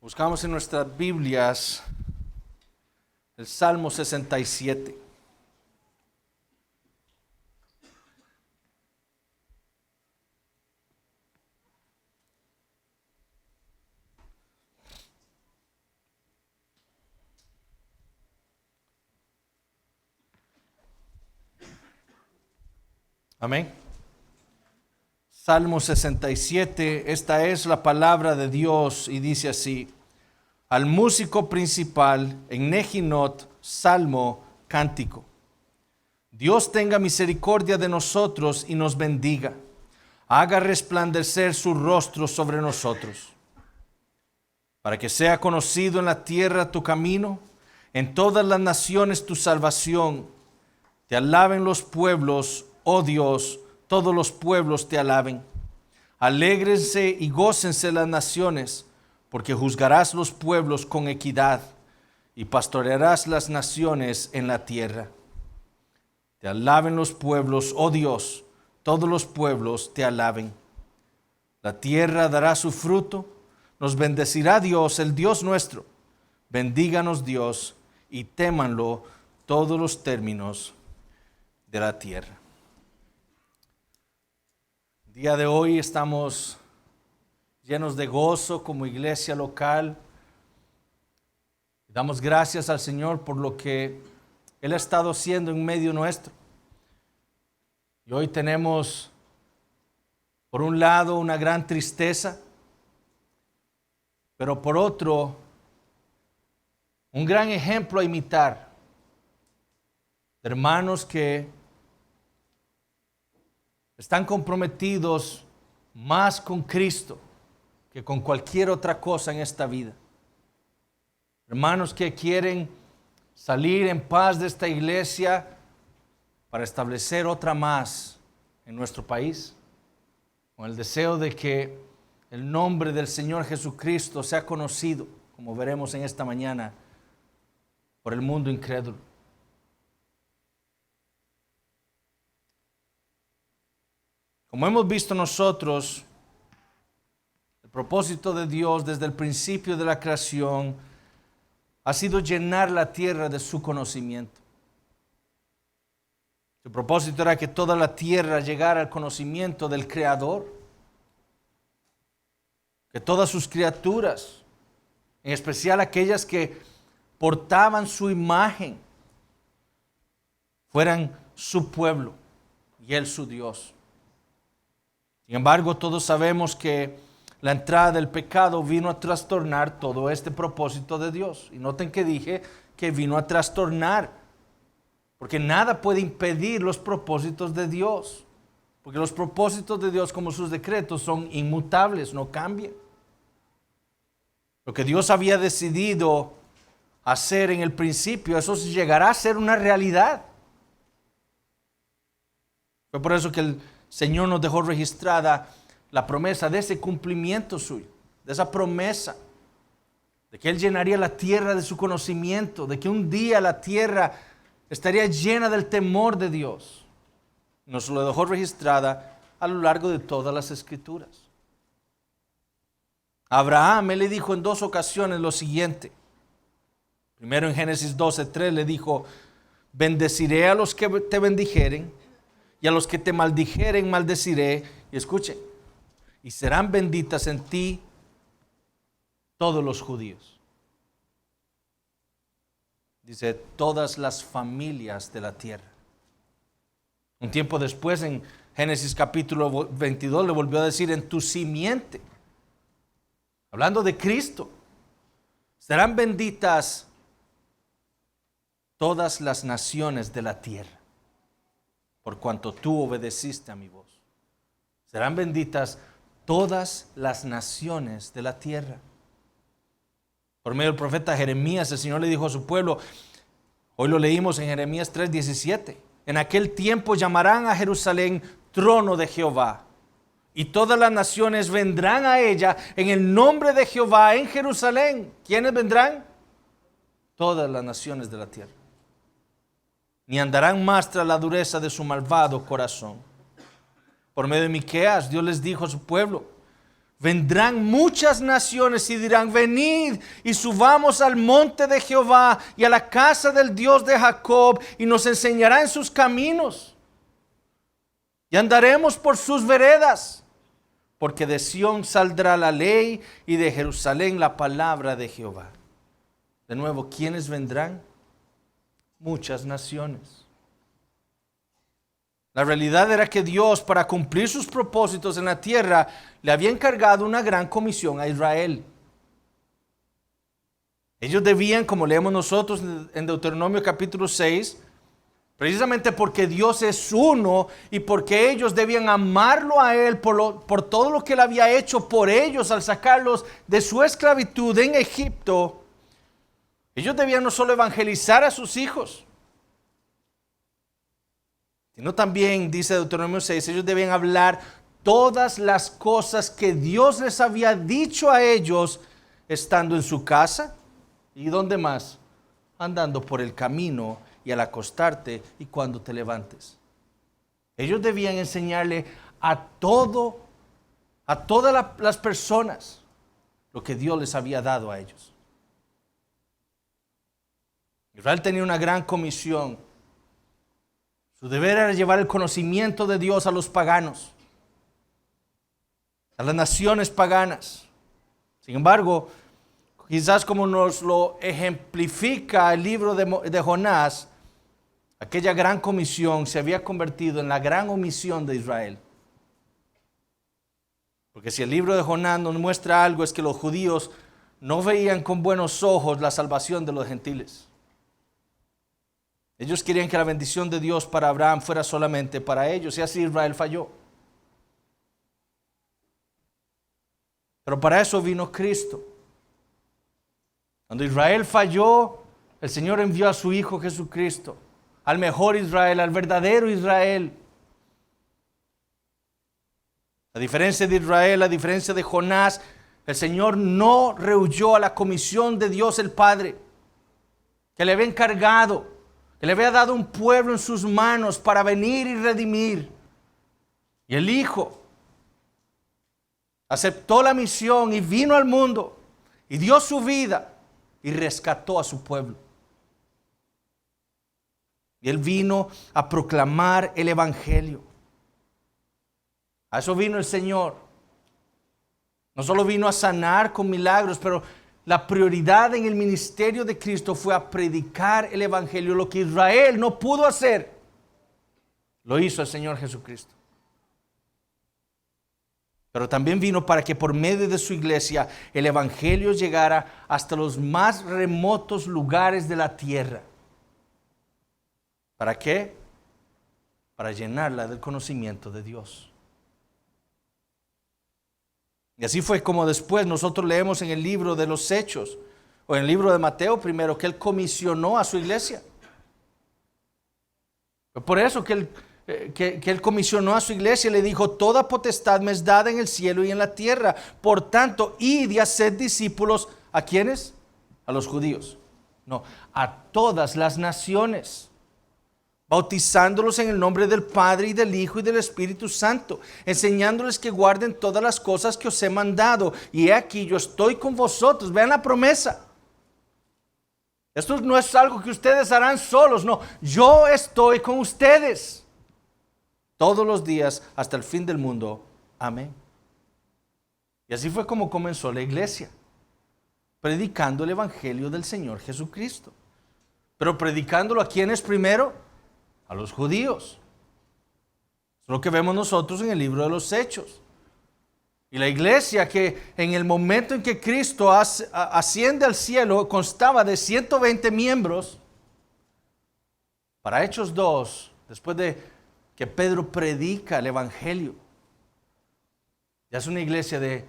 Buscamos en nuestras Biblias el Salmo 67. Amén. Salmo 67, esta es la palabra de Dios y dice así: al músico principal en Nejinot, salmo, cántico. Dios tenga misericordia de nosotros y nos bendiga. Haga resplandecer su rostro sobre nosotros. Para que sea conocido en la tierra tu camino, en todas las naciones tu salvación. Te alaben los pueblos, oh Dios, todos los pueblos te alaben. Alégrense y gócense las naciones, porque juzgarás los pueblos con equidad y pastorearás las naciones en la tierra. Te alaben los pueblos, oh Dios, todos los pueblos te alaben. La tierra dará su fruto, nos bendecirá Dios, el Dios nuestro. Bendíganos Dios y témanlo todos los términos de la tierra. El día de hoy estamos llenos de gozo como iglesia local. Damos gracias al Señor por lo que Él ha estado haciendo en medio nuestro. Y hoy tenemos, por un lado, una gran tristeza, pero por otro, un gran ejemplo a imitar. Hermanos que están comprometidos más con Cristo que con cualquier otra cosa en esta vida. Hermanos que quieren salir en paz de esta iglesia para establecer otra más en nuestro país, con el deseo de que el nombre del Señor Jesucristo sea conocido, como veremos en esta mañana, por el mundo incrédulo. Como hemos visto nosotros, el propósito de Dios desde el principio de la creación ha sido llenar la tierra de su conocimiento. Su propósito era que toda la tierra llegara al conocimiento del Creador, que todas sus criaturas, en especial aquellas que portaban su imagen, fueran su pueblo y Él su Dios. Sin embargo, todos sabemos que la entrada del pecado vino a trastornar todo este propósito de Dios. Y noten que dije que vino a trastornar, porque nada puede impedir los propósitos de Dios. Porque los propósitos de Dios, como sus decretos, son inmutables, no cambian. Lo que Dios había decidido hacer en el principio, eso llegará a ser una realidad. Fue por eso que el Señor nos dejó registrada la promesa de ese cumplimiento suyo, de esa promesa, de que Él llenaría la tierra de su conocimiento, de que un día la tierra estaría llena del temor de Dios. Nos lo dejó registrada a lo largo de todas las Escrituras. A Abraham, Él le dijo en dos ocasiones lo siguiente. Primero en Génesis 12:3 le dijo: bendeciré a los que te bendijeren, y a los que te maldijeren maldeciré. Y escuchen, y serán benditas en ti todos los judíos. Dice, todas las familias de la tierra. Un tiempo después, en Génesis capítulo 22, le volvió a decir, en tu simiente, hablando de Cristo, serán benditas todas las naciones de la tierra, por cuanto tú obedeciste a mi voz. Serán benditas todas las naciones de la tierra. Por medio del profeta Jeremías, el Señor le dijo a su pueblo, hoy lo leímos en Jeremías 3:17, en aquel tiempo llamarán a Jerusalén trono de Jehová, y todas las naciones vendrán a ella en el nombre de Jehová en Jerusalén. ¿Quiénes vendrán? Todas las naciones de la tierra. Ni andarán más tras la dureza de su malvado corazón. Por medio de Miqueas, Dios les dijo a su pueblo, Vendrán muchas naciones y dirán: venid y subamos al monte de Jehová y a la casa del Dios de Jacob, y nos enseñará en sus caminos, y andaremos por sus veredas. Porque de Sión saldrá la ley, y de Jerusalén la palabra de Jehová. De nuevo, ¿quiénes vendrán? Muchas naciones. La realidad era que Dios, para cumplir sus propósitos en la tierra, le había encargado una gran comisión a Israel. Ellos debían, como leemos nosotros en Deuteronomio capítulo 6, precisamente porque Dios es uno y porque ellos debían amarlo a Él por todo lo que Él había hecho por ellos al sacarlos de su esclavitud en Egipto, ellos debían no solo evangelizar a sus hijos, sino también, dice Deuteronomio 6, ellos debían hablar todas las cosas que Dios les había dicho a ellos estando en su casa. ¿Y dónde más? Andando por el camino y al acostarte y cuando te levantes. Ellos debían enseñarle a todas las personas lo que Dios les había dado a ellos. Israel tenía una gran comisión. Su deber era llevar el conocimiento de Dios a los paganos, a las naciones paganas. Sin embargo, quizás como nos lo ejemplifica el libro de Jonás, aquella gran comisión se había convertido en la gran omisión de Israel. Porque si el libro de Jonás nos muestra algo, es que los judíos no veían con buenos ojos la salvación de los gentiles. Ellos querían que la bendición de Dios para Abraham fuera solamente para ellos, y así Israel falló. Pero para eso vino Cristo. Cuando Israel falló, el Señor envió a su Hijo Jesucristo, al mejor Israel, al verdadero Israel. A diferencia de Israel, a diferencia de Jonás, el Señor no rehuyó a la comisión de Dios el Padre, que le había encargado, que le había dado un pueblo en sus manos para venir y redimir. Y el Hijo aceptó la misión y vino al mundo y dio su vida y rescató a su pueblo. Y Él vino a proclamar el Evangelio. A eso vino el Señor. No solo vino a sanar con milagros, pero la prioridad en el ministerio de Cristo fue a predicar el Evangelio. Lo que Israel no pudo hacer, lo hizo el Señor Jesucristo. Pero también vino para que por medio de su iglesia el Evangelio llegara hasta los más remotos lugares de la tierra. ¿Para qué? Para llenarla del conocimiento de Dios. Y así fue como después nosotros leemos en el libro de los Hechos, o en el libro de Mateo primero, que Él comisionó a su iglesia. Por eso que Él comisionó a su iglesia y le dijo: toda potestad me es dada en el cielo y en la tierra. Por tanto, id y haced discípulos. ¿A quiénes? A los judíos. No, a todas las naciones, bautizándolos en el nombre del Padre y del Hijo y del Espíritu Santo, enseñándoles que guarden todas las cosas que os he mandado. Y he aquí, yo estoy con vosotros. Vean la promesa. Esto no es algo que ustedes harán solos, no. Yo estoy con ustedes todos los días hasta el fin del mundo. Amén. Y así fue como comenzó la iglesia, predicando el Evangelio del Señor Jesucristo. Pero predicándolo ¿a quiénes primero? A los judíos. Es lo que vemos nosotros en el libro de los Hechos. Y la iglesia, que en el momento en que Cristo asciende al cielo, constaba de 120 miembros. Para Hechos 2, después de que Pedro predica el Evangelio, ya es una iglesia de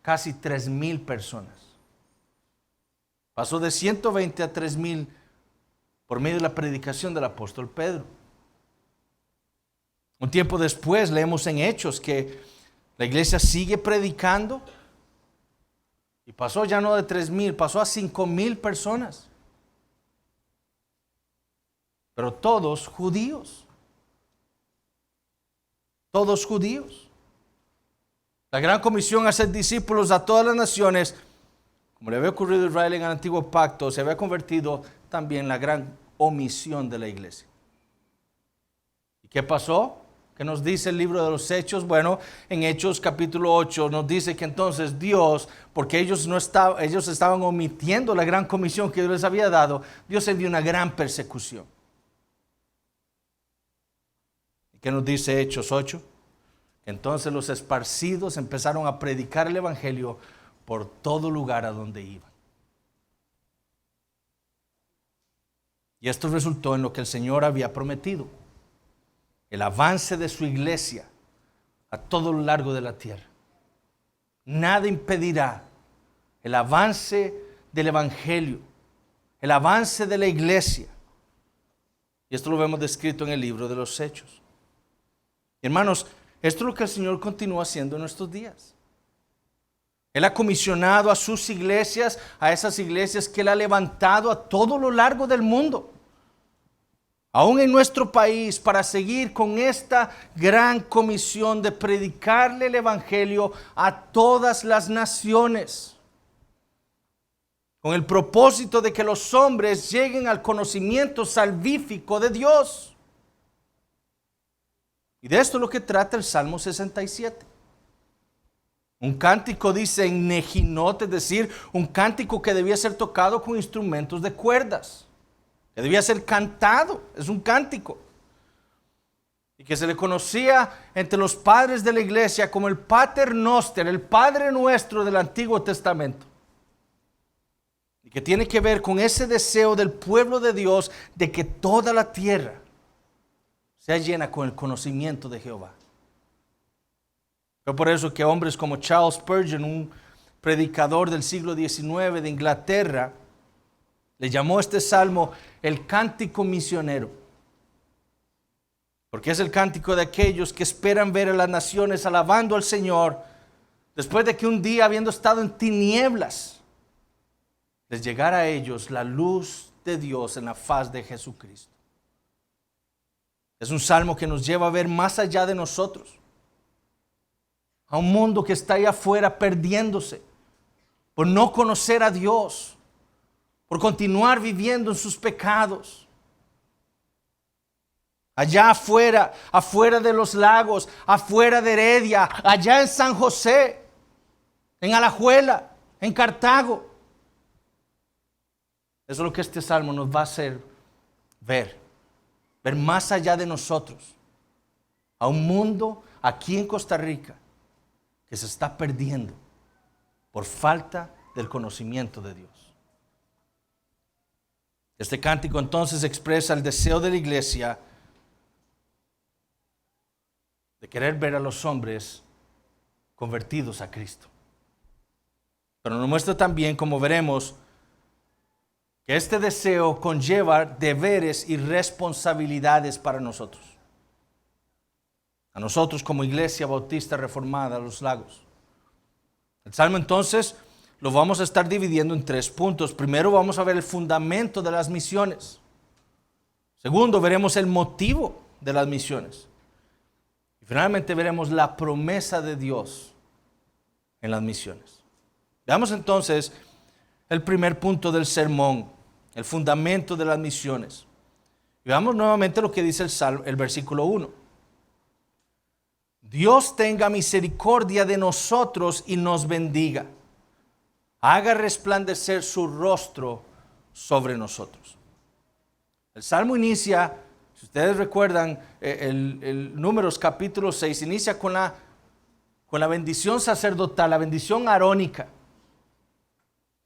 casi 3,000 personas. Pasó de 120 a 3,000 por medio de la predicación del apóstol Pedro. Un tiempo después leemos en Hechos que la iglesia sigue predicando y pasó ya no de 3,000, pasó a 5,000 personas. Pero todos judíos. Todos judíos. La gran comisión a ser discípulos a todas las naciones, como le había ocurrido a Israel en el antiguo pacto, se había convertido también en la gran omisión de la iglesia. ¿Y qué pasó? ¿Qué nos dice el libro de los Hechos? Bueno, en Hechos capítulo 8 nos dice que entonces Dios, porque ellos estaban omitiendo la gran comisión que Dios les había dado, Dios envió una gran persecución. ¿Y qué nos dice Hechos 8? Entonces los esparcidos empezaron a predicar el evangelio por todo lugar a donde iban. Y esto resultó en lo que el Señor había prometido: el avance de su iglesia a todo lo largo de la tierra. Nada impedirá el avance del evangelio, el avance de la iglesia. Y esto lo vemos descrito en el libro de los Hechos. Hermanos, esto es lo que el Señor continúa haciendo en nuestros días. Él ha comisionado a sus iglesias, a esas iglesias que Él ha levantado a todo lo largo del mundo, aún en nuestro país, para seguir con esta gran comisión de predicarle el evangelio a todas las naciones, con el propósito de que los hombres lleguen al conocimiento salvífico de Dios. Y de esto es lo que trata el Salmo 67. Un cántico, dice, en Nejinot, es decir, un cántico que debía ser tocado con instrumentos de cuerdas, que debía ser cantado, es un cántico. Y que se le conocía entre los padres de la iglesia como el Pater Noster, el Padre Nuestro del Antiguo Testamento. Y que tiene que ver con ese deseo del pueblo de Dios de que toda la tierra sea llena con el conocimiento de Jehová. Fue por eso que hombres como Charles Spurgeon, un predicador del siglo XIX de Inglaterra, le llamó este salmo el cántico misionero, porque es el cántico de aquellos que esperan ver a las naciones alabando al Señor después de que un día, habiendo estado en tinieblas, les llegara a ellos la luz de Dios en la faz de Jesucristo. Es un salmo que nos lleva a ver más allá de nosotros, a un mundo que está ahí afuera perdiéndose por no conocer a Dios, por continuar viviendo en sus pecados. Allá afuera, afuera de los lagos, afuera de Heredia, allá en San José, en Alajuela, en Cartago. Eso es lo que este salmo nos va a hacer ver más allá de nosotros, a un mundo aquí en Costa Rica que se está perdiendo por falta del conocimiento de Dios. Este cántico entonces expresa el deseo de la iglesia de querer ver a los hombres convertidos a Cristo. Pero nos muestra también, como veremos, que este deseo conlleva deberes y responsabilidades para nosotros. A nosotros como Iglesia Bautista Reformada Los Lagos. El Salmo entonces lo vamos a estar dividiendo en 3 puntos. Primero vamos a ver el fundamento de las misiones. Segundo, veremos el motivo de las misiones. Y finalmente veremos la promesa de Dios en las misiones. Veamos entonces el primer punto del sermón, el fundamento de las misiones. Y veamos nuevamente lo que dice el versículo 1. Dios tenga misericordia de nosotros y nos bendiga. Haga resplandecer su rostro sobre nosotros. El Salmo inicia, si ustedes recuerdan, el Números capítulo 6, inicia con la bendición sacerdotal, la bendición arónica.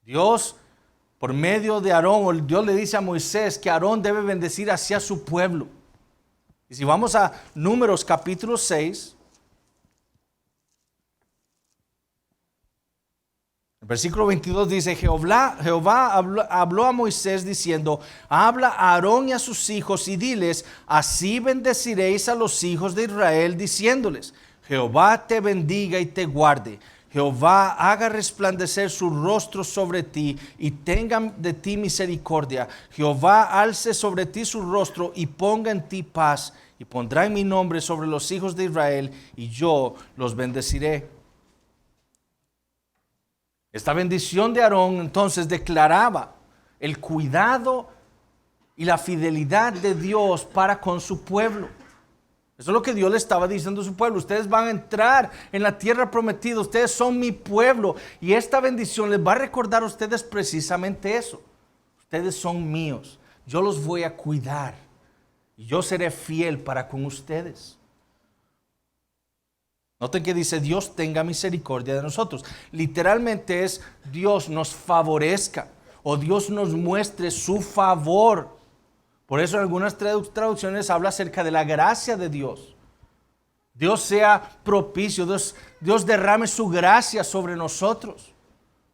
Dios, por medio de Aarón, Dios le dice a Moisés que Aarón debe bendecir hacia su pueblo. Y si vamos a Números capítulo 6, el versículo 22 dice: Jehová habló a Moisés diciendo: habla a Aarón y a sus hijos y diles: así bendeciréis a los hijos de Israel, diciéndoles: Jehová te bendiga y te guarde. Jehová haga resplandecer su rostro sobre ti y tenga de ti misericordia. Jehová alce sobre ti su rostro y ponga en ti paz. Y pondrá en mi nombre sobre los hijos de Israel y yo los bendeciré. Esta bendición de Aarón entonces declaraba el cuidado y la fidelidad de Dios para con su pueblo. Eso es lo que Dios le estaba diciendo a su pueblo. Ustedes van a entrar en la tierra prometida. Ustedes son mi pueblo. Y esta bendición les va a recordar a ustedes precisamente eso. Ustedes son míos. Yo los voy a cuidar. Y yo seré fiel para con ustedes. Noten que dice Dios tenga misericordia de nosotros. Literalmente es Dios nos favorezca o Dios nos muestre su favor. Por eso en algunas traducciones habla acerca de la gracia de Dios. Dios sea propicio, Dios derrame su gracia sobre nosotros.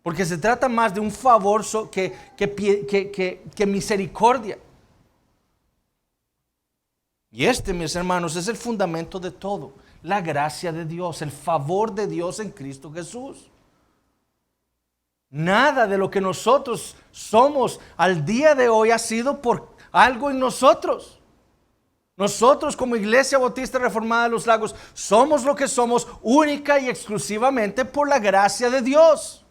Porque se trata más de un favor que misericordia. Y mis hermanos, es el fundamento de todo. La gracia de Dios, el favor de Dios en Cristo Jesús. Nada de lo que nosotros somos al día de hoy ha sido por algo en nosotros. Nosotros como Iglesia Bautista Reformada de los Lagos somos lo que somos única y exclusivamente por la gracia de Dios.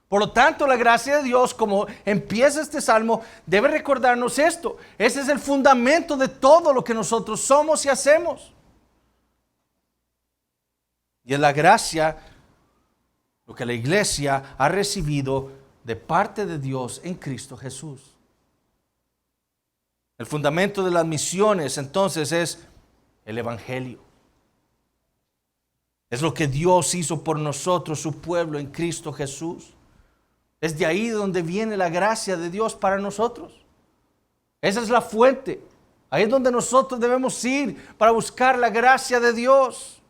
Por lo tanto, la gracia de Dios, como empieza este salmo, debe recordarnos esto. Ese es el fundamento de todo lo que nosotros somos y hacemos. Y es la gracia, lo que la iglesia ha recibido de parte de Dios en Cristo Jesús. El fundamento de las misiones entonces es el Evangelio. Es lo que Dios hizo por nosotros, su pueblo en Cristo Jesús. Es de ahí donde viene la gracia de Dios para nosotros. Esa es la fuente. Ahí es donde nosotros debemos ir para buscar la gracia de Dios.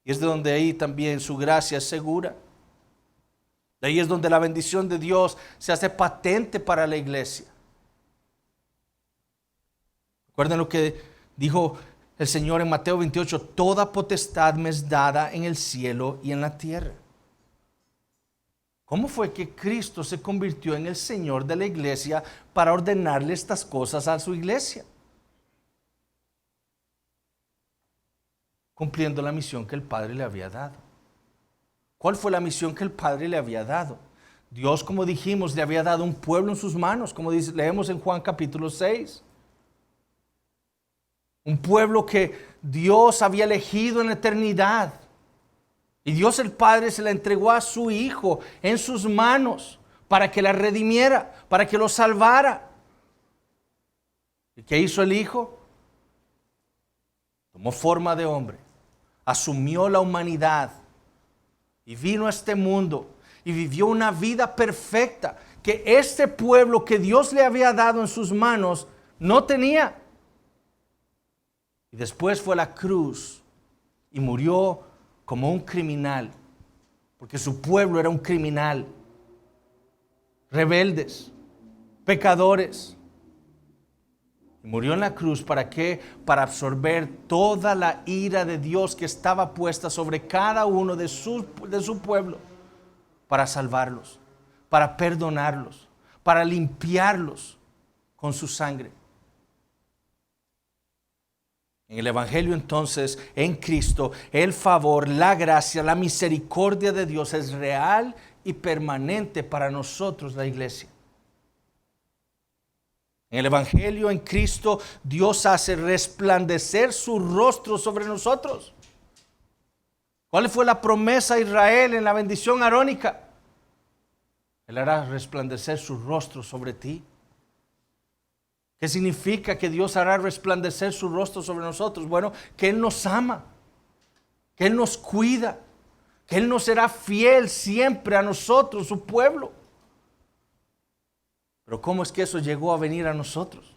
Y es de donde ahí también su gracia es segura. De ahí es donde la bendición de Dios se hace patente para la iglesia. Recuerden lo que dijo el Señor en Mateo 28, toda potestad me es dada en el cielo y en la tierra. ¿Cómo fue que Cristo se convirtió en el Señor de la iglesia para ordenarle estas cosas a su iglesia? Cumpliendo la misión que el Padre le había dado. ¿Cuál fue la misión que el Padre le había dado? Dios, como dijimos, le había dado un pueblo en sus manos, como leemos en Juan capítulo 6. Un pueblo que Dios había elegido en la eternidad. Y Dios el Padre se la entregó a su Hijo en sus manos para que la redimiera, para que lo salvara. ¿Y qué hizo el Hijo? Tomó forma de hombre, asumió la humanidad y vino a este mundo y vivió una vida perfecta que este pueblo que Dios le había dado en sus manos no tenía. Y después fue a la cruz y murió como un criminal, porque su pueblo era un criminal, rebeldes, pecadores. Y murió en la cruz, ¿para qué? Para absorber toda la ira de Dios que estaba puesta sobre cada uno de su pueblo, para salvarlos, para perdonarlos, para limpiarlos con su sangre. En el Evangelio entonces, en Cristo, el favor, la gracia, la misericordia de Dios es real y permanente para nosotros, la iglesia. En el Evangelio, en Cristo, Dios hace resplandecer su rostro sobre nosotros. ¿Cuál fue la promesa a Israel en la bendición arónica? Él hará resplandecer su rostro sobre ti. ¿Qué significa que Dios hará resplandecer su rostro sobre nosotros? Bueno, que Él nos ama, que Él nos cuida, que Él nos será fiel siempre a nosotros, su pueblo. Pero ¿cómo es que eso llegó a venir a nosotros?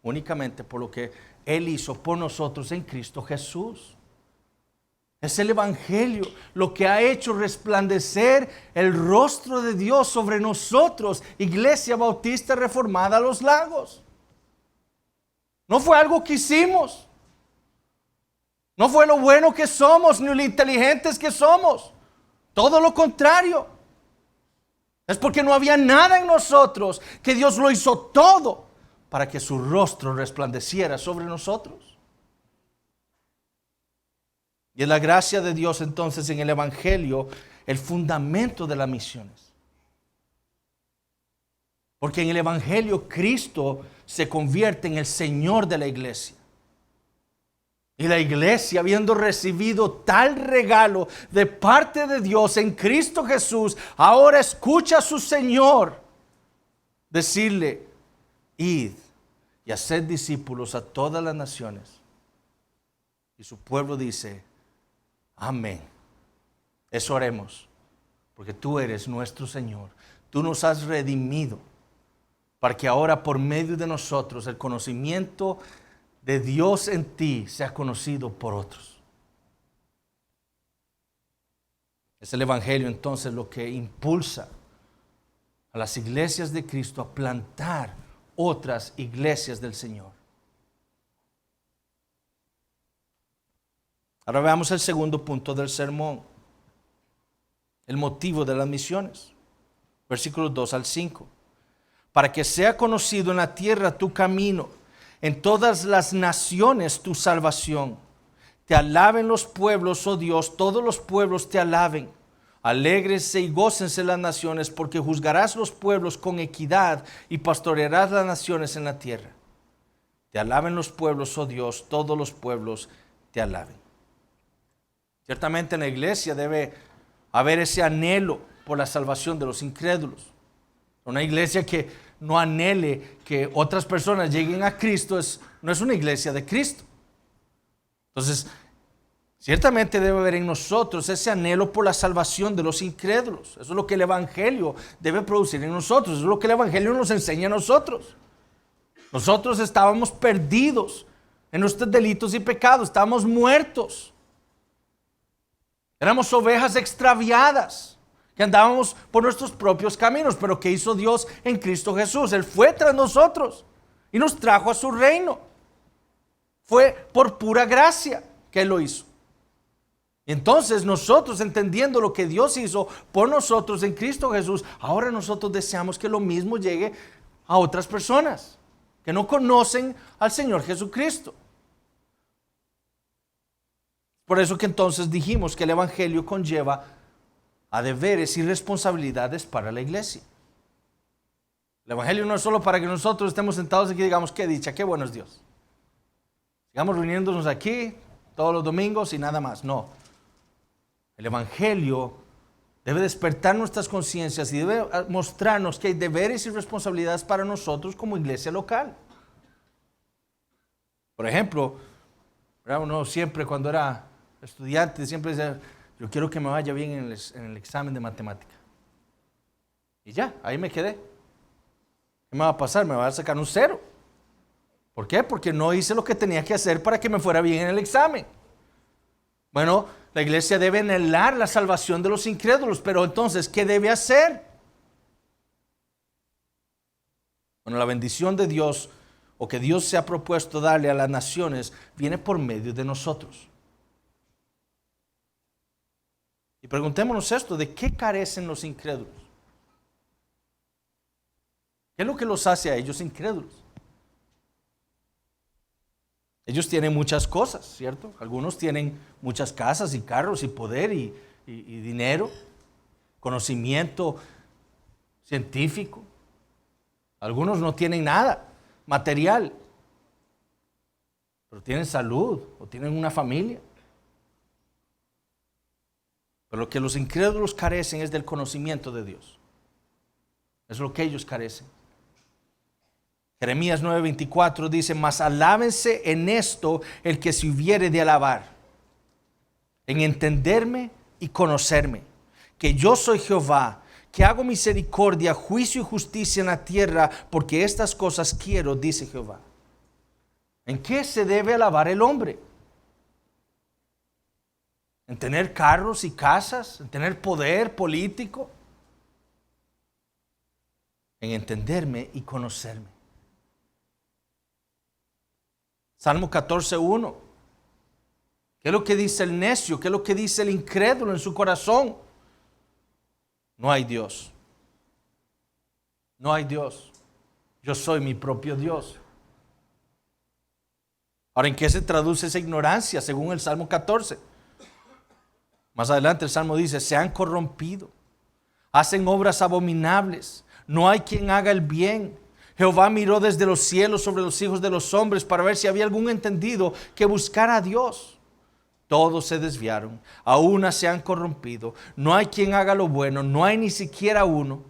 Únicamente por lo que Él hizo por nosotros en Cristo Jesús. Es el Evangelio lo que ha hecho resplandecer el rostro de Dios sobre nosotros, Iglesia Bautista Reformada Los Lagos. No fue algo que hicimos. No fue lo bueno que somos, ni lo inteligentes que somos. Todo lo contrario. Es porque no había nada en nosotros, que Dios lo hizo todo para que su rostro resplandeciera sobre nosotros. Y es la gracia de Dios entonces en el Evangelio el fundamento de las misiones. Porque en el Evangelio Cristo se convierte en el Señor de la iglesia. Y la iglesia, habiendo recibido tal regalo de parte de Dios en Cristo Jesús, ahora escucha a su Señor decirle: id y haced discípulos a todas las naciones. Y su pueblo dice: amén. Eso haremos, porque tú eres nuestro Señor. Tú nos has redimido, para que ahora por medio de nosotros el conocimiento de Dios en ti sea conocido por otros. Es el Evangelio entonces lo que impulsa a las iglesias de Cristo a plantar otras iglesias del Señor. Ahora veamos el segundo punto del sermón, el motivo de las misiones. Versículos 2 al 5. Para que sea conocido en la tierra tu camino, en todas las naciones tu salvación. Te alaben los pueblos, oh Dios, todos los pueblos te alaben. Alégrense y gócense las naciones, porque juzgarás los pueblos con equidad y pastorearás las naciones en la tierra. Te alaben los pueblos, oh Dios, todos los pueblos te alaben. Ciertamente en la iglesia debe haber ese anhelo por la salvación de los incrédulos. Una iglesia que no anhele que otras personas lleguen a Cristo no es una iglesia de Cristo. Entonces, ciertamente debe haber en nosotros ese anhelo por la salvación de los incrédulos. Eso es lo que el Evangelio debe producir en nosotros. Eso es lo que el Evangelio nos enseña a nosotros. Nosotros estábamos perdidos en nuestros delitos y pecados. Estábamos muertos. Éramos ovejas extraviadas, que andábamos por nuestros propios caminos. Pero ¿qué hizo Dios en Cristo Jesús? Él fue tras nosotros y nos trajo a su reino. Fue por pura gracia que Él lo hizo. Entonces nosotros, entendiendo lo que Dios hizo por nosotros en Cristo Jesús, ahora nosotros deseamos que lo mismo llegue a otras personas que no conocen al Señor Jesucristo. Por eso que entonces dijimos que el Evangelio conlleva a deberes y responsabilidades para la iglesia. El Evangelio no es solo para que nosotros estemos sentados aquí y digamos: qué dicha, qué bueno es Dios. Sigamos reuniéndonos aquí todos los domingos y nada más. No. El Evangelio debe despertar nuestras conciencias y debe mostrarnos que hay deberes y responsabilidades para nosotros como iglesia local. Por ejemplo, uno siempre cuando era estudiante siempre decía: yo quiero que me vaya bien en el examen de matemática. Y ya, ahí me quedé. ¿Qué me va a pasar? Me va a sacar un 0. ¿Por qué? Porque no hice lo que tenía que hacer para que me fuera bien en el examen. Bueno, la iglesia debe anhelar la salvación de los incrédulos, pero entonces, ¿qué debe hacer? Bueno, la bendición de Dios, o que Dios se ha propuesto darle a las naciones, viene por medio de nosotros. Y preguntémonos esto: ¿de qué carecen los incrédulos? ¿Qué es lo que los hace a ellos incrédulos? Ellos tienen muchas cosas, ¿cierto? Algunos tienen muchas casas y carros y poder y dinero, conocimiento científico. Algunos no tienen nada material, pero tienen salud o tienen una familia. Pero lo que los incrédulos carecen es del conocimiento de Dios. Es lo que ellos carecen. Jeremías 9:24 dice: mas alábense en esto el que se hubiere de alabar, en entenderme y conocerme, que yo soy Jehová, que hago misericordia, juicio y justicia en la tierra, porque estas cosas quiero, dice Jehová. ¿En qué se debe alabar el hombre? ¿En tener carros y casas? ¿En tener poder político? En entenderme y conocerme. Salmo 14:1. ¿Qué es lo que dice el necio? ¿Qué es lo que dice el incrédulo en su corazón? No hay Dios. No hay Dios. Yo soy mi propio Dios. Ahora, ¿en qué se traduce esa ignorancia según el Salmo 14? Más adelante el Salmo dice, se han corrompido, hacen obras abominables, no hay quien haga el bien. Jehová miró desde los cielos sobre los hijos de los hombres para ver si había algún entendido que buscara a Dios. Todos se desviaron, a una se han corrompido, no hay quien haga lo bueno, no hay ni siquiera uno.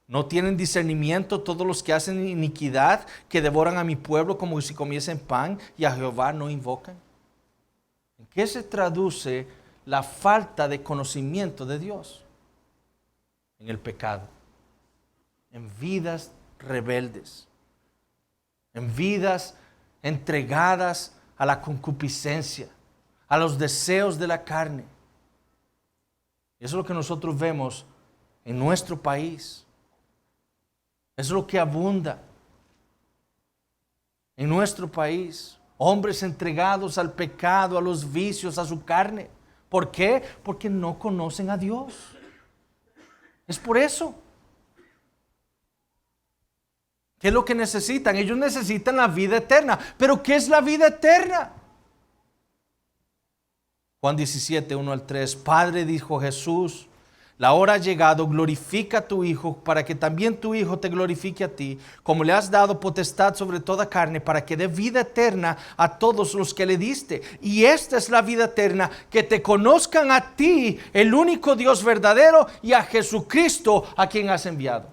No tienen discernimiento todos los que hacen iniquidad, que devoran a mi pueblo como si comiesen pan, y a Jehová no invocan. ¿En qué se traduce la falta de conocimiento de Dios? En el pecado, en vidas rebeldes, en vidas entregadas a la concupiscencia, a los deseos de la carne. Eso es lo que nosotros vemos en nuestro país. Eso es lo que abunda en nuestro país. Hombres entregados al pecado, a los vicios, a su carne. ¿Por qué? Porque no conocen a Dios. Es por eso. ¿Qué es lo que necesitan? Ellos necesitan la vida eterna. ¿Pero qué es la vida eterna? Juan 17, 1 al 3. Padre, dijo Jesús, la hora ha llegado, glorifica a tu Hijo, para que también tu Hijo te glorifique a ti, como le has dado potestad sobre toda carne, para que dé vida eterna a todos los que le diste. Y esta es la vida eterna, que te conozcan a ti, el único Dios verdadero, y a Jesucristo, a quien has enviado.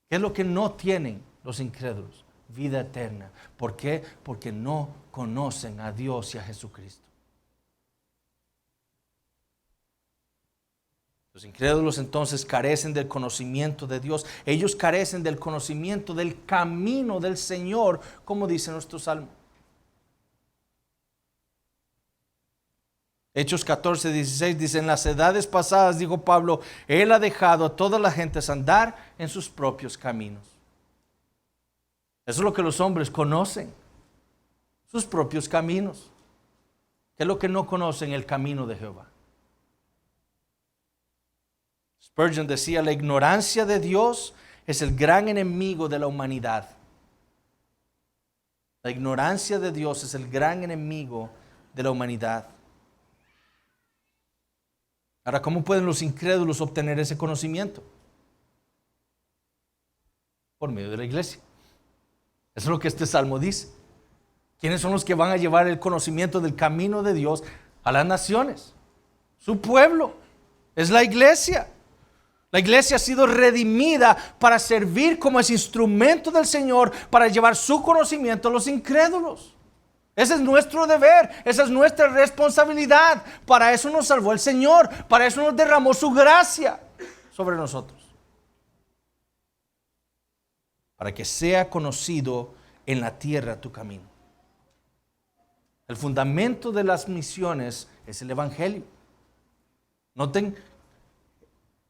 ¿Qué es lo que no tienen los incrédulos? Vida eterna. ¿Por qué? Porque no conocen a Dios y a Jesucristo. Los incrédulos entonces carecen del conocimiento de Dios. Ellos carecen del conocimiento del camino del Señor, como dice nuestro Salmo. Hechos 14, 16 dice, en las edades pasadas, dijo Pablo, Él ha dejado a todas las gentes andar en sus propios caminos. Eso es lo que los hombres conocen, sus propios caminos. ¿Qué es lo que no conocen? El camino de Jehová. Spurgeon decía, la ignorancia de Dios es el gran enemigo de la humanidad. La ignorancia de Dios es el gran enemigo de la humanidad. Ahora, ¿cómo pueden los incrédulos obtener ese conocimiento? Por medio de la iglesia. Eso es lo que este salmo dice. ¿Quiénes son los que van a llevar el conocimiento del camino de Dios a las naciones? Su pueblo. Es la iglesia. La iglesia ha sido redimida para servir como ese instrumento del Señor para llevar su conocimiento a los incrédulos. Ese es nuestro deber, esa es nuestra responsabilidad. Para eso nos salvó el Señor, para eso nos derramó su gracia sobre nosotros. Para que sea conocido en la tierra tu camino. El fundamento de las misiones es el Evangelio. Noten,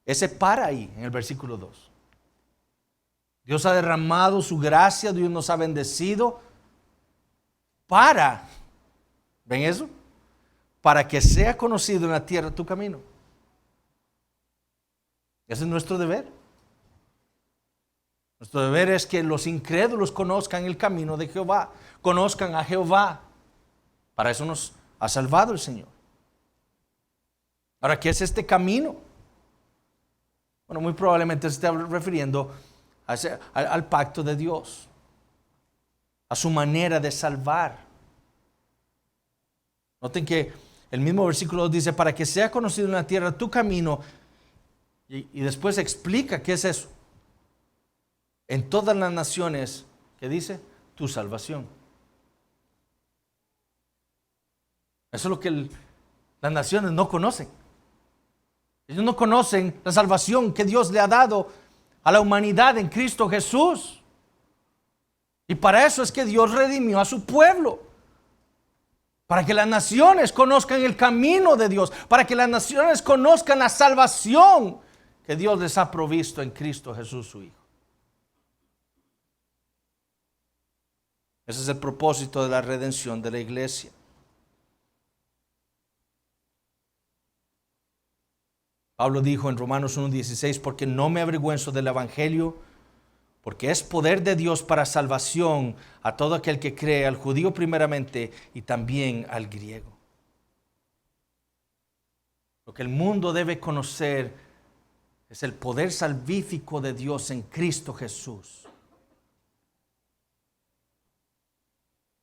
ese para ahí en el versículo 2. Dios ha derramado su gracia, Dios nos ha bendecido para, ¿ven eso? Para que sea conocido en la tierra tu camino. Ese es nuestro deber. Nuestro deber es que los incrédulos conozcan el camino de Jehová, conozcan a Jehová. Para eso nos ha salvado el Señor. Ahora, ¿qué es este camino? Bueno, muy probablemente se esté refiriendo al pacto de Dios, a su manera de salvar. Noten que el mismo versículo dice, para que sea conocido en la tierra tu camino, y después explica qué es eso. En todas las naciones, ¿qué dice? Tu salvación. Eso es lo que las naciones no conocen. Ellos no conocen la salvación que Dios le ha dado a la humanidad en Cristo Jesús. Y para eso es que Dios redimió a su pueblo. Para que las naciones conozcan el camino de Dios. Para que las naciones conozcan la salvación que Dios les ha provisto en Cristo Jesús su Hijo. Ese es el propósito de la redención de la iglesia. Pablo dijo en Romanos 1:16, porque no me avergüenzo del evangelio, porque es poder de Dios para salvación a todo aquel que cree, al judío primeramente y también al griego. Lo que el mundo debe conocer es el poder salvífico de Dios en Cristo Jesús.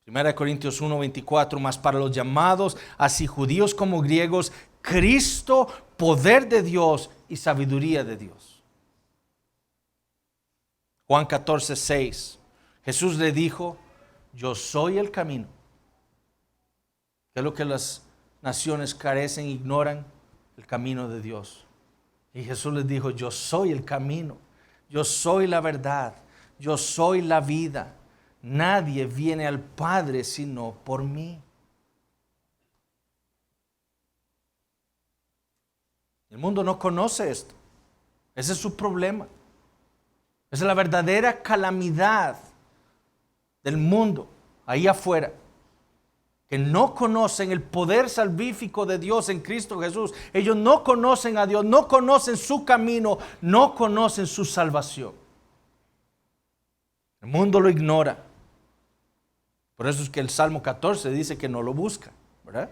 1 Corintios 1:24, mas para los llamados, así judíos como griegos, Cristo, poder de Dios y sabiduría de Dios. Juan 14:6, Jesús le dijo, yo soy el camino. ¿Qué es lo que las naciones carecen, ignoran? El camino de Dios. Y Jesús les dijo, yo soy el camino, yo soy la verdad, yo soy la vida. Nadie viene al Padre sino por mí. El mundo no conoce esto. Ese es su problema. Esa es la verdadera calamidad del mundo ahí afuera, que no conocen el poder salvífico de Dios en Cristo Jesús. Ellos no conocen a Dios, no conocen su camino, no conocen su salvación. El mundo lo ignora. Por eso es que el Salmo 14 dice que no lo busca, ¿verdad?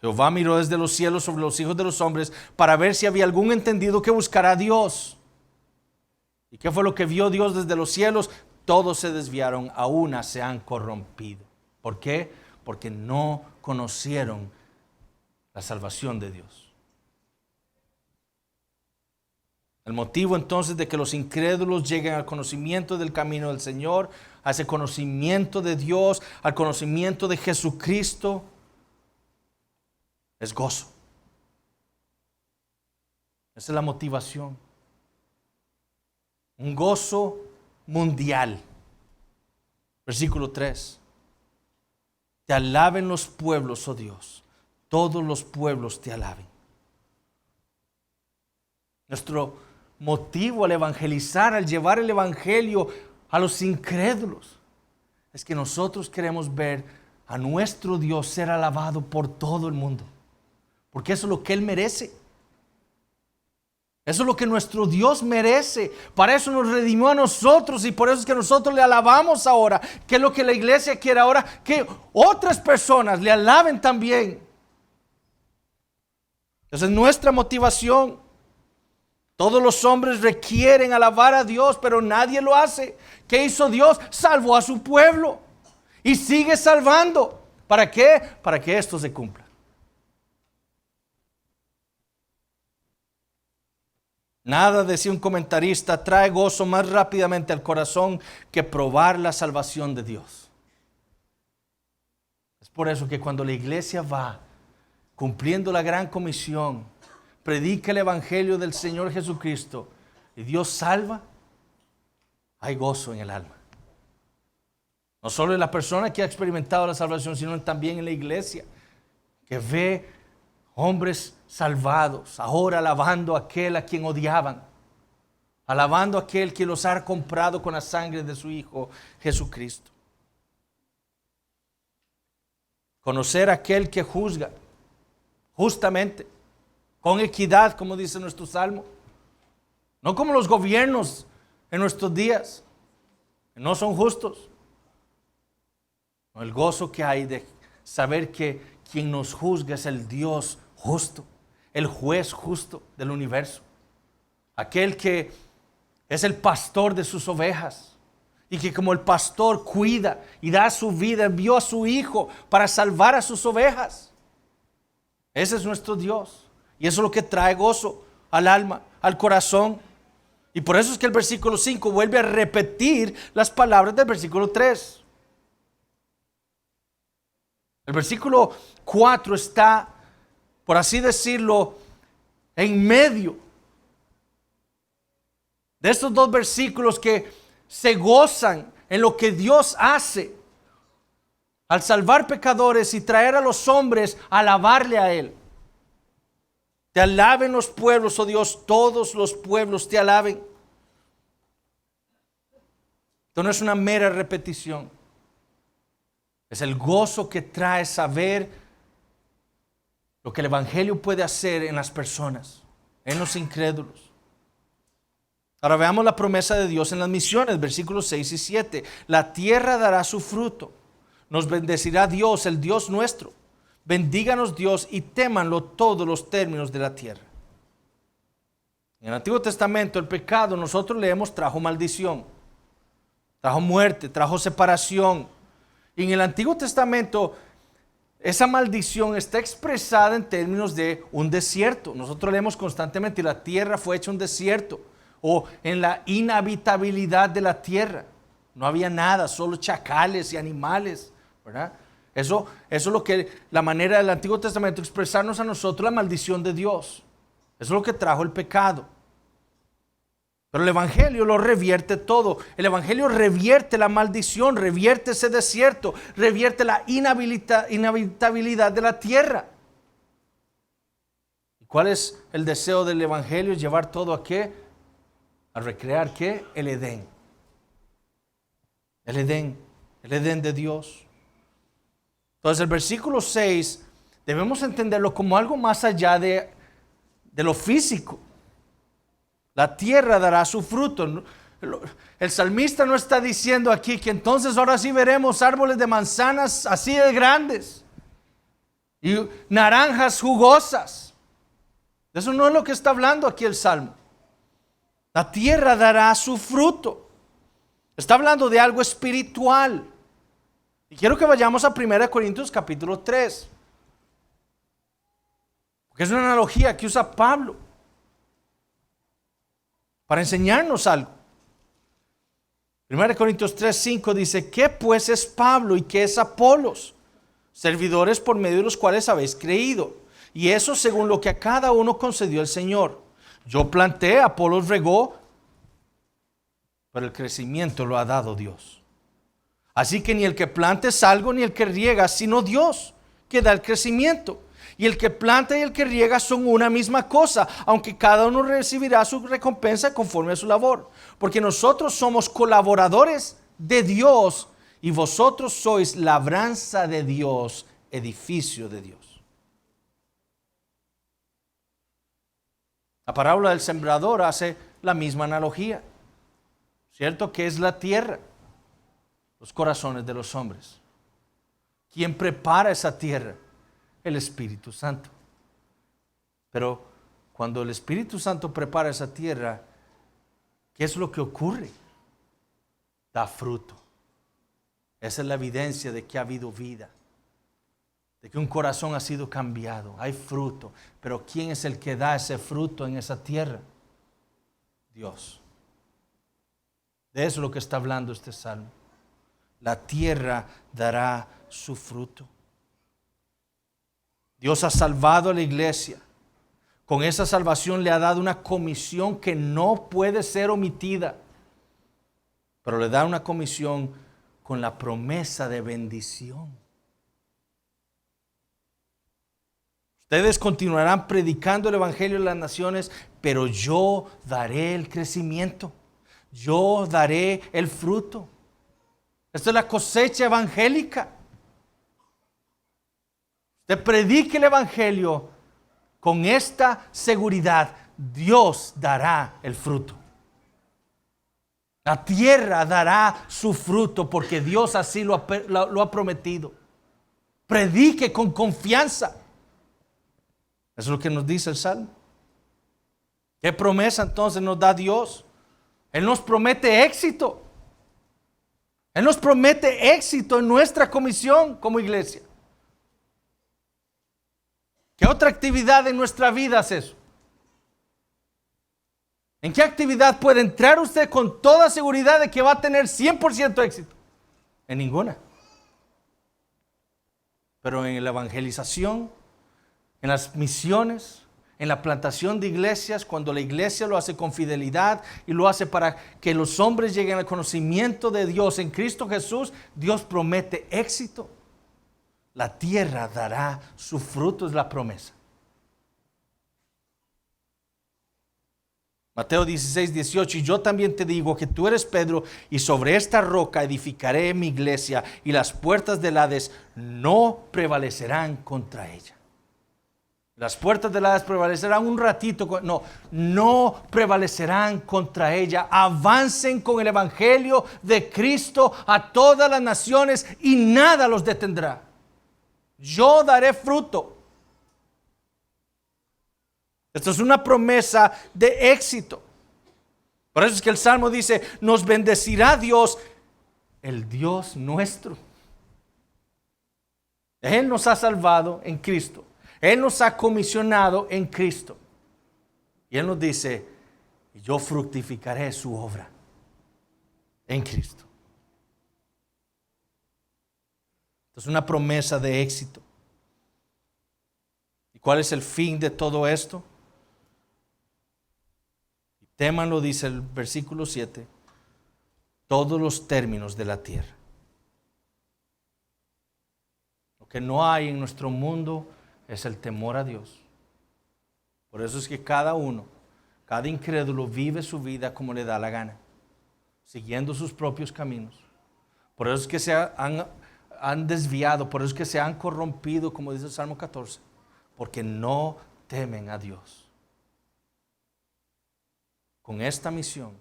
Jehová miró desde los cielos sobre los hijos de los hombres para ver si había algún entendido que buscara a Dios. ¿Y qué fue lo que vio Dios desde los cielos? Todos se desviaron, a una se han corrompido. ¿Por qué? Porque no conocieron la salvación de Dios. El motivo entonces de que los incrédulos lleguen al conocimiento del camino del Señor, a ese conocimiento de Dios, al conocimiento de Jesucristo, es gozo. Esa es la motivación. Un gozo mundial. Versículo 3. Te alaben los pueblos, oh Dios. Todos los pueblos te alaben. Nuestro motivo al evangelizar, al llevar el evangelio a los incrédulos, es que nosotros queremos ver a nuestro Dios ser alabado por todo el mundo. Porque eso es lo que Él merece. Eso es lo que nuestro Dios merece. Para eso nos redimió a nosotros y por eso es que nosotros le alabamos ahora. ¿Qué es lo que la iglesia quiere ahora? Que otras personas le alaben también. Esa es nuestra motivación. Todos los hombres requieren alabar a Dios, pero nadie lo hace. ¿Qué hizo Dios? Salvó a su pueblo y sigue salvando. ¿Para qué? Para que esto se cumpla. Nada, decía un comentarista, trae gozo más rápidamente al corazón que probar la salvación de Dios. Es por eso que cuando la iglesia va cumpliendo la gran comisión, predica el evangelio del Señor Jesucristo y Dios salva, hay gozo en el alma. No solo en la persona que ha experimentado la salvación, sino también en la iglesia, que ve hombres salvados, ahora alabando a aquel a quien odiaban, alabando a aquel que los ha comprado con la sangre de su Hijo Jesucristo. Conocer a aquel que juzga justamente, con equidad, como dice nuestro Salmo, no como los gobiernos en nuestros días, que no son justos. No, el gozo que hay de saber que quien nos juzga es el Dios justo, el juez justo del universo, aquel que es el pastor de sus ovejas y que como el pastor cuida y da su vida, envió a su Hijo para salvar a sus ovejas. Ese es nuestro Dios y eso es lo que trae gozo al alma, al corazón. Y por eso es que el versículo 5 vuelve a repetir las palabras del versículo 3. El versículo 4 está, por así decirlo, en medio de estos dos versículos que se gozan en lo que Dios hace al salvar pecadores y traer a los hombres a alabarle a Él. Te alaben los pueblos, oh Dios, todos los pueblos te alaben. Esto no es una mera repetición. Es el gozo que trae saber lo que el evangelio puede hacer en las personas, en los incrédulos. Ahora veamos la promesa de Dios en las misiones, versículos 6 y 7. La tierra dará su fruto. Nos bendecirá Dios, el Dios nuestro. bendíganos Dios y témanlo todos los términos de la tierra. En el Antiguo Testamento el pecado, nosotros leemos, trajo maldición, trajo muerte, trajo separación. Y en el Antiguo Testamento esa maldición está expresada en términos de un desierto. Nosotros leemos constantemente, la tierra fue hecha un desierto, o en la inhabitabilidad de la tierra. No había nada, solo chacales y animales, ¿verdad? Eso es lo que la manera del Antiguo Testamento expresarnos a nosotros la maldición de Dios. Eso es lo que trajo el pecado. Pero el Evangelio lo revierte todo. El Evangelio revierte la maldición, revierte ese desierto, revierte la inhabitabilidad de la tierra. ¿Y cuál es el deseo del Evangelio? Llevar todo a ¿qué? A recrear ¿qué? El Edén. El Edén de Dios. Entonces el versículo 6 debemos entenderlo como algo más allá de lo físico. La tierra dará su fruto. El salmista no está diciendo aquí que entonces ahora sí veremos árboles de manzanas así de grandes y naranjas jugosas. Eso no es lo que está hablando aquí el Salmo. La tierra dará su fruto. Está hablando de algo espiritual. Y quiero que vayamos a 1 Corintios capítulo 3. Porque es una analogía que usa Pablo para enseñarnos algo. 1 Corintios 3:5 dice: ¿qué pues es Pablo y qué es Apolos? Servidores por medio de los cuales habéis creído, y eso según lo que a cada uno concedió el Señor. Yo planté, Apolos regó, pero el crecimiento lo ha dado Dios. Así que ni el que planta es algo, ni el que riega, sino Dios, que da el crecimiento. Y el que planta y el que riega son una misma cosa, aunque cada uno recibirá su recompensa conforme a su labor. Porque nosotros somos colaboradores de Dios y vosotros sois labranza de Dios, edificio de Dios. La parábola del sembrador hace la misma analogía, ¿cierto? Que es la tierra, los corazones de los hombres. ¿Quién prepara esa tierra? El Espíritu Santo. Pero cuando el Espíritu Santo prepara esa tierra, ¿qué es lo que ocurre? Da fruto. Esa es la evidencia de que ha habido vida, de que un corazón ha sido cambiado. Hay fruto. Pero ¿quién es el que da ese fruto en esa tierra? Dios. De eso es lo que está hablando este salmo. La tierra dará su fruto. Dios ha salvado a la iglesia. Con esa salvación le ha dado una comisión que no puede ser omitida. Pero le da una comisión con la promesa de bendición. Ustedes continuarán predicando el evangelio en las naciones, pero yo daré el crecimiento. Yo daré el fruto. Esta es la cosecha evangélica. Usted predique el evangelio con esta seguridad: Dios dará el fruto. La tierra dará su fruto porque Dios así lo ha prometido. Predique con confianza. Eso es lo que nos dice el Salmo. ¿Qué promesa entonces nos da Dios? Él nos promete éxito. Él nos promete éxito en nuestra comisión como iglesia. ¿Qué otra actividad en nuestra vida es eso? ¿En qué actividad puede entrar usted con toda seguridad de que va a tener 100% éxito? En ninguna. Pero en la evangelización, en las misiones, en la plantación de iglesias, cuando la iglesia lo hace con fidelidad y lo hace para que los hombres lleguen al conocimiento de Dios en Cristo Jesús, Dios promete éxito. La tierra dará su fruto, es la promesa. Mateo 16:18, y yo también te digo que tú eres Pedro, y sobre esta roca edificaré mi iglesia, y las puertas del Hades no prevalecerán contra ella. Las puertas del Hades prevalecerán un ratito, no prevalecerán contra ella. Avancen con el evangelio de Cristo a todas las naciones y nada los detendrá. Yo daré fruto. Esto es una promesa de éxito. Por eso es que el Salmo dice, nos bendecirá Dios, el Dios nuestro. Él nos ha salvado en Cristo. Él nos ha comisionado en Cristo. Y Él nos dice, yo fructificaré su obra en Cristo. Es una promesa de éxito. ¿Y cuál es el fin de todo esto? Témanlo, dice el versículo 7, todos los términos de la tierra. Lo que no hay en nuestro mundo es el temor a Dios. Por eso es que cada incrédulo vive su vida como le da la gana, siguiendo sus propios caminos. Por eso es que se han desviado, por eso es que se han corrompido, como dice el Salmo 14, porque no temen a Dios. Con esta misión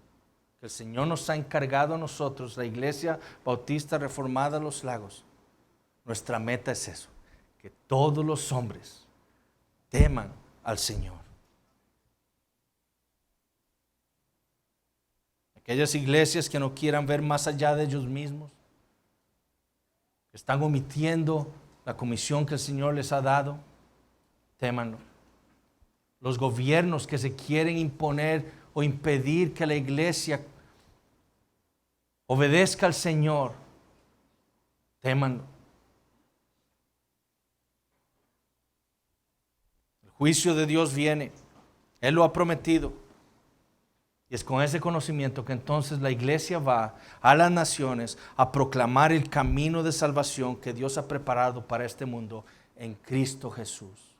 que el Señor nos ha encargado a nosotros, la Iglesia Bautista Reformada de los Lagos, nuestra meta es eso, que todos los hombres teman al Señor. Aquellas iglesias que no quieran ver más allá de ellos mismos, que están omitiendo la comisión que el Señor les ha dado, témanlo. Los gobiernos que se quieren imponer o impedir que la iglesia obedezca al Señor, témanlo. El juicio de Dios viene, Él lo ha prometido. Y es con ese conocimiento que entonces la iglesia va a las naciones a proclamar el camino de salvación que Dios ha preparado para este mundo en Cristo Jesús.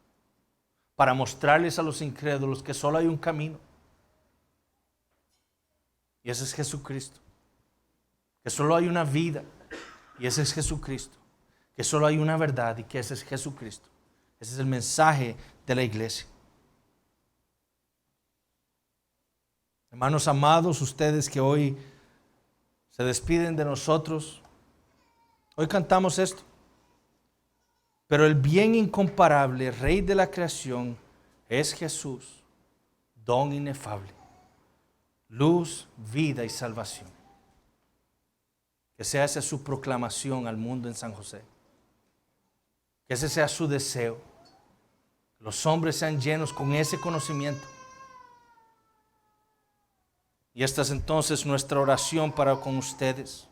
Para mostrarles a los incrédulos que solo hay un camino. Y ese es Jesucristo. Que solo hay una vida. Y ese es Jesucristo. Que solo hay una verdad y que ese es Jesucristo. Ese es el mensaje de la iglesia. Hermanos amados, ustedes que hoy se despiden de nosotros, hoy cantamos esto. Pero el bien incomparable, Rey de la creación, es Jesús, don inefable, luz, vida y salvación. Que sea esa su proclamación al mundo en San José. Que ese sea su deseo. Que los hombres sean llenos con ese conocimiento. Y esta es entonces nuestra oración para con ustedes.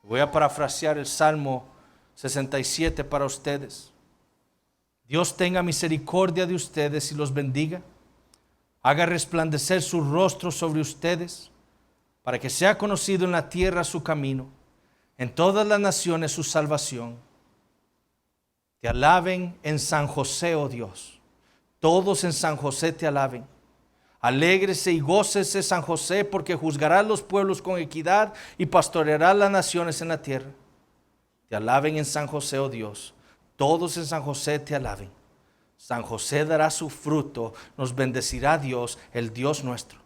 Voy a parafrasear el Salmo 67 para ustedes. Dios tenga misericordia de ustedes y los bendiga. Haga resplandecer su rostro sobre ustedes, para que sea conocido en la tierra su camino, en todas las naciones su salvación. Te alaben en San José, oh Dios. Todos en San José te alaben. Alégrese y gócese San José, porque juzgará los pueblos con equidad y pastoreará las naciones en la tierra. Te alaben en San José, oh Dios. Todos en San José te alaben. San José dará su fruto, nos bendecirá Dios, el Dios nuestro.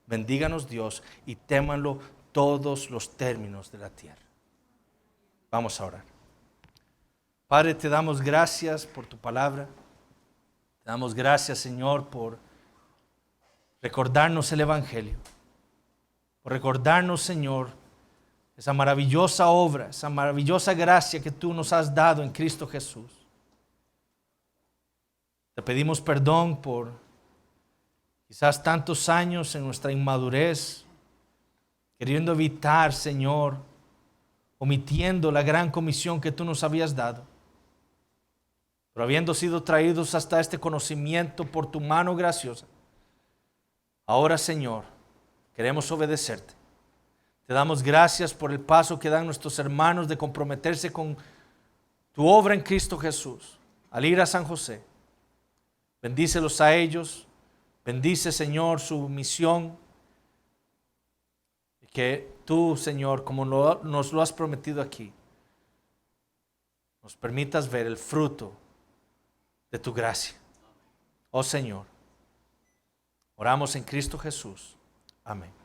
Bendíganos Dios y témanlo todos los términos de la tierra. Vamos a orar. Padre, te damos gracias por tu palabra. Te damos gracias, Señor, por recordarnos el Evangelio. Por recordarnos, Señor, esa maravillosa obra, esa maravillosa gracia que tú nos has dado en Cristo Jesús. Te pedimos perdón por quizás tantos años en nuestra inmadurez, queriendo evitar, Señor, omitiendo la gran comisión que tú nos habías dado. Pero habiendo sido traídos hasta este conocimiento por tu mano graciosa, ahora, Señor, queremos obedecerte. Te damos gracias por el paso que dan nuestros hermanos de comprometerse con tu obra en Cristo Jesús, al ir a San José. Bendícelos a ellos. Bendice, Señor, su misión. Y que tú, Señor, como nos lo has prometido aquí, nos permitas ver el fruto de tu gracia. Oh Señor, oramos en Cristo Jesús. Amén.